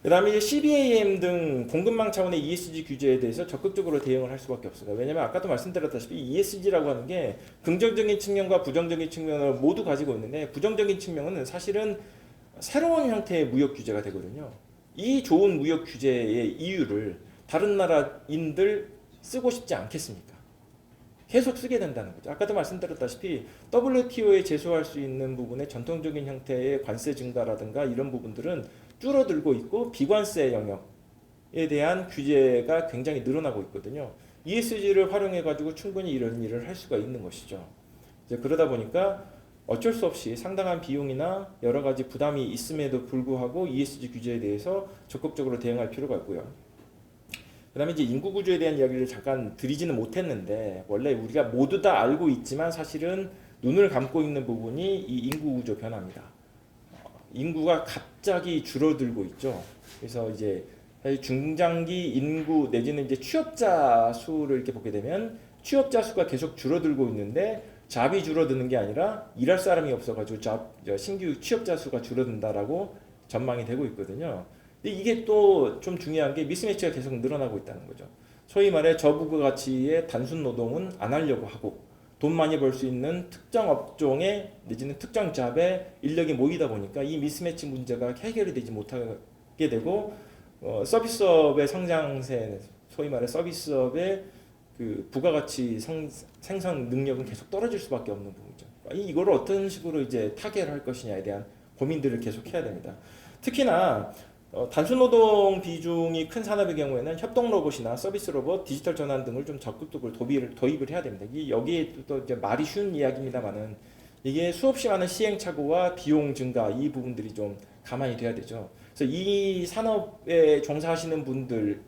그다음에 이제 CBAM 등 공급망 차원의 ESG 규제에 대해서 적극적으로 대응을 할 수밖에 없습니다. 왜냐하면 아까도 말씀드렸다시피 ESG라고 하는 게 긍정적인 측면과 부정적인 측면을 모두 가지고 있는데 부정적인 측면은 사실은 새로운 형태의 무역 규제가 되거든요. 이 좋은 무역 규제의 이유를 다른 나라인들 쓰고 싶지 않겠습니까? 계속 쓰게 된다는 거죠. 아까도 말씀드렸다시피 WTO에 제소할 수 있는 부분의 전통적인 형태의 관세 증가라든가 이런 부분들은 줄어들고 있고 비관세 영역에 대한 규제가 굉장히 늘어나고 있거든요. ESG를 활용해 가지고 충분히 이런 일을 할 수가 있는 것이죠. 이제 그러다 보니까 어쩔 수 없이 상당한 비용이나 여러 가지 부담이 있음에도 불구하고 ESG 규제에 대해서 적극적으로 대응할 필요가 있고요. 그 다음에 이제 인구 구조에 대한 이야기를 잠깐 드리지는 못했는데 원래 우리가 모두 다 알고 있지만 사실은 눈을 감고 있는 부분이 이 인구 구조 변화입니다. 인구가 갑자기 줄어들고 있죠. 그래서 이제 중장기 인구 내지는 이제 취업자 수를 이렇게 보게 되면 취업자 수가 계속 줄어들고 있는데 잡이 줄어드는 게 아니라 일할 사람이 없어가지고 신규 취업자 수가 줄어든다라고 전망이 되고 있거든요. 근데 이게 또 좀 중요한 게 미스매치가 계속 늘어나고 있다는 거죠. 소위 말해 저부가 가치의 단순 노동은 안 하려고 하고 돈 많이 벌 수 있는 특정 업종에 내지는 특정 잡에 인력이 모이다 보니까 이 미스매치 문제가 해결이 되지 못하게 되고 서비스업의 성장세, 소위 말해 서비스업의 그 부가가치 생산 능력은 계속 떨어질 수밖에 없는 부분이죠. 이걸 어떤 식으로 이제 타개를 할 것이냐에 대한 고민들을 계속 해야 됩니다. 특히나 단순 노동 비중이 큰 산업의 경우에는 협동 로봇이나 서비스 로봇, 디지털 전환 등을 좀 적극적으로 도입을 해야 됩니다. 여기에 또 이제 말이 쉬운 이야기입니다만은 이게 수없이 많은 시행착오와 비용 증가 이 부분들이 좀 가만히 돼야 되죠. 그래서 이 산업에 종사하시는 분들,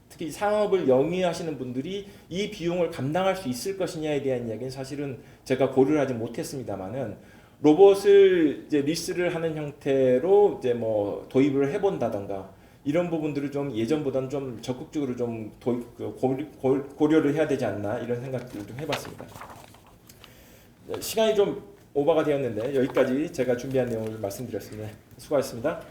특히 산업을 영위하시는 분들이 이 비용을 감당할 수 있을 것이냐에 대한 이야기는 사실은 제가 고려를 하지 못했습니다만은 로봇을 이제 리스를 하는 형태로 이제 뭐 도입을 해본다던가 이런 부분들을 좀 예전보다는 좀 적극적으로 좀 고려를 해야 되지 않나 이런 생각들을 좀 해봤습니다. 시간이 좀 오버가 되었는데 여기까지 제가 준비한 내용을 말씀드렸습니다. 수고하셨습니다.